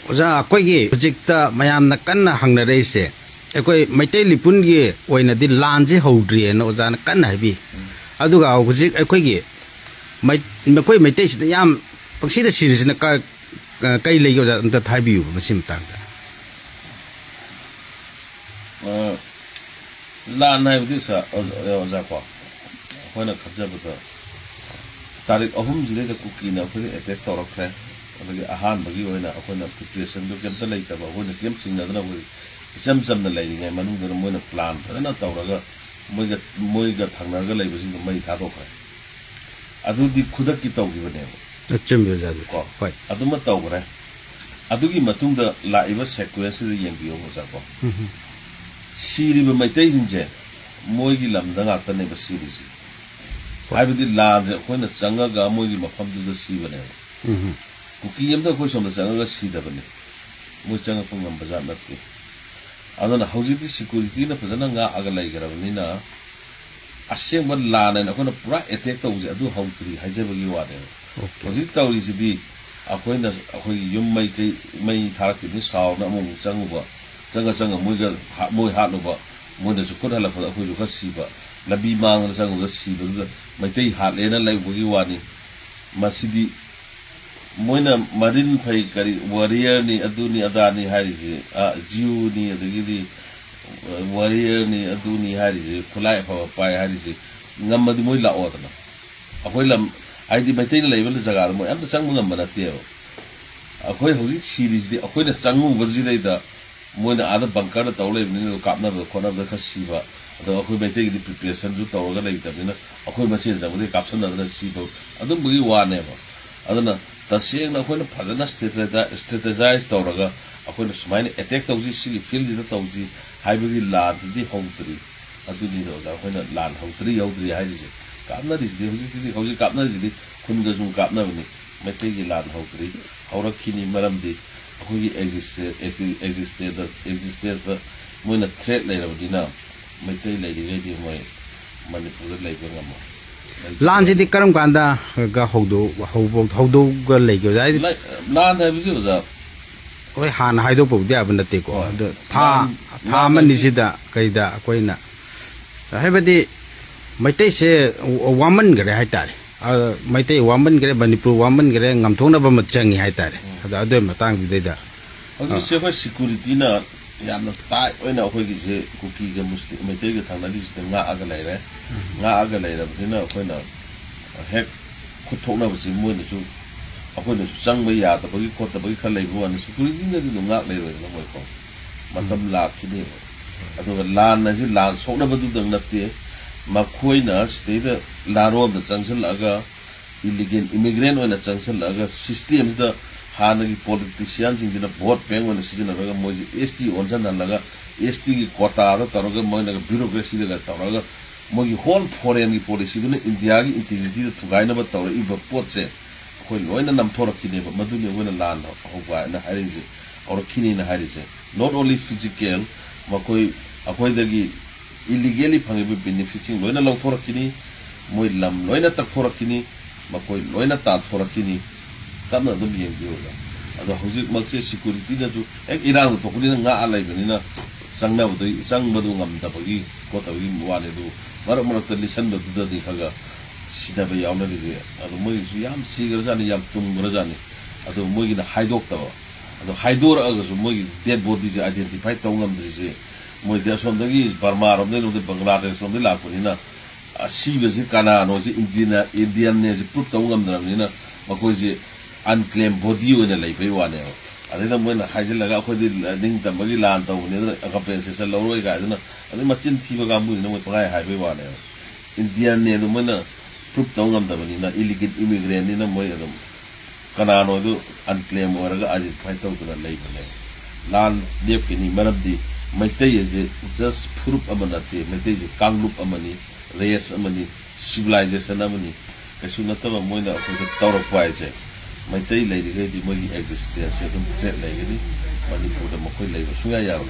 오자 거기 projecta mayam na kanna hangna reise ekoi maitai lipun gi oina di lanji hodri no oja na kanna bi aduga hujik ekoi gi mai koi maitai sida yam paksi da series na ka kai lei oja anta thaibi masim tang lan hai bi sa oja ko hoina khajja buta tarik ahum jile da kuki na phiri attack torok khai अबे आहान बगी होय ना अखोना preparation दो केम त लैता बा होय केम सिंगना दना होय जम जम न लैनि गाय मनु दर मोय न प्लान फना तौरगा मोयगा थांनागा लैबसिंग मै थादो खाय अदु दि खुदक की तौगी बने अच्छम बे जादु को होय अदु म तौगरे अदुगी मतुंग द लाइव सीक्वेंस द यंगियो हो जाको सीरी ब मैतै जिंजे मोयगी लमदा गात ने ब सीरी सी हाइबदि लाज होय न चंगागा मोयगी मफम दु सी बने कुकी यमदा कोई सोमदा चंगा सीदबने मोय चंगा पंगम बजा नत्ति अदना हौजिति सिक्युरिटी न फजना nga aga लाइगरबनिना असेंग लाने नखोना पूरा अटैक तौजे अदु हौत्री हाइजेबगी वादे हौजि तौरी सिदि अखोइना अखोइ युम मै कै मै थारकि सावना मु चंगबा चंगा मोयगा मोय हानुबा मोयना सुखुद हलफा अखोइ जुखा सीबा लबी मांग चंगा सीबा मैतै हालेना लाइबगी वानी मसिदि मोयना मरिन फै करी वॉरियर नि अदुनी अदानी हारिजे जिउ नि अदगिदि वॉरियर नि अदुनी हारिजे खुलाय फा पाय हारिजे ngam मोय ला ओदना अखोय लम आइदि मैतै लेबल जगा मोय am sang ngam बना ते अखोय हौजि सीरीज दि अखोय न चंगु बजि दैदा मोयना आदा बंकर तौ लेबनि कापना खोना द खसीबा अदो अखोय मैतै दि प्रिपरेशन जु तौरगा लेइतबिना अखोय मसे जंगदि कापसन नदना सीबो अदुम बुगी वाने बा अदना तसेंग अखोयना फजना स्ट्रेटेजाइज तौरगा अखोयना सुमाइना अटैक तौजि सिगी फील्ड द तौजि हाइबगी लादि हौत्री अदुनि दोजा अखोयना लान हौत्री हौत्री हाइजे कापना दिसि हौजि हौजि कापना दिसि खुनगा जुं कापना बनि मैतेगी लान हौत्री हौरखिनि मरमदि अखोयगी एक्जिस्टेंस मोयना थ्रेट लेरबदिना मैते लेदिगैदि मोय मणिपुर लेबे ngamo लांजी दि करम कांदा गा हौदो गा लेगो जाय लान है बिजु जा कोई हान हाइदो पौदे अब नते को था मनि सिदा कैदा कोइना हाइबदि मैतै से वामन गरे हाइतारे मैतै वामन गरे मणिपुर वामन गरे ngamthongna ba machang हाइतारे अदो मतंग दिदैदा अदि सेफा सिक्युरिटी ना यामना ताइ ओइना अखोयगी जे कुकी ग मुस्लिम मैतै ग थांनादि सिदा nga aga लाइरबदिना अखोयना हेक खुथोकना बसि मोयना जु अखोयना चंगबा यादबगी खोतबगी खा लेबुआन सिक्युरिटी न दि nga लेरबदिना मोयखो मतम लाखिने अदुगा लान नजि लान सोकना बदु दंग नते मखोयना स्टेट लारोब द चंगसल अगा इलीगल इमिग्रेंट ओइना चंगसल अगा सिस्टम द हानगी पॉलिटिशियन जिंजना वोट बैंक ओइना सिजनरगा मोजि एसटी ओनजन नलगा एसटी की कोटा द तरगा मोयना ब्यूरोक्रेसी द तरगा मोगी होल फॉरेन की पॉलिसी दुने इंडिया की इंटीग्रिटी द थुगाइना ब तौर इब पोट से कोई लोइना नमथोरकिने ब मदुनि ओइना लान होबा ना हारिजे और खिनि ना हारिजे नॉट ओनली फिजिकल मकोई अखोयदगी इलीगली फंगे बेनिफिटिंग लोइना लौथोरकिनी मोय लम लोइना तकथोरकिनी मकोई लोइना ताथोरकिनी तमना दम येंगियोला अदो हुजिक मक्से सिक्युरिटी द जु एक इरान तो कुनि nga alaibani sangna badu sangbadu ngamdabagi kotagi wane du mar marta lisan du dadi khaga sida ba yauna dige ado moi su yam sigar jani yam tumgra jani ado moi gina haidok ta ado haidor aga su moi dead body je identify tawngam drise moi de sondagi Burma rom de Bangladesh rom de la kunina asibe je kana no je Indian ne je proof tawngam dramina makoi je unclaimed body ona leibai wane adina moina haijilaga akhodi ding tambagi lan tawne compensation loroi ga adina adi machin thiba ga mu no pagai haibai wane Indian ne do moina proof tawngam dabani na illegal immigrant ni na moi adum kana no do unclaimed oraga aji phai tawduna leibane lan lepini marabdi maitai je just proof amanate maitai je kanglup amani race amani civilization amani kasu nataba moina akhodi tawrak pai je Meitei लेदिगैदि मोगी existence एकदम threat लेगनि Manipur the मखोय लेबो सुया याव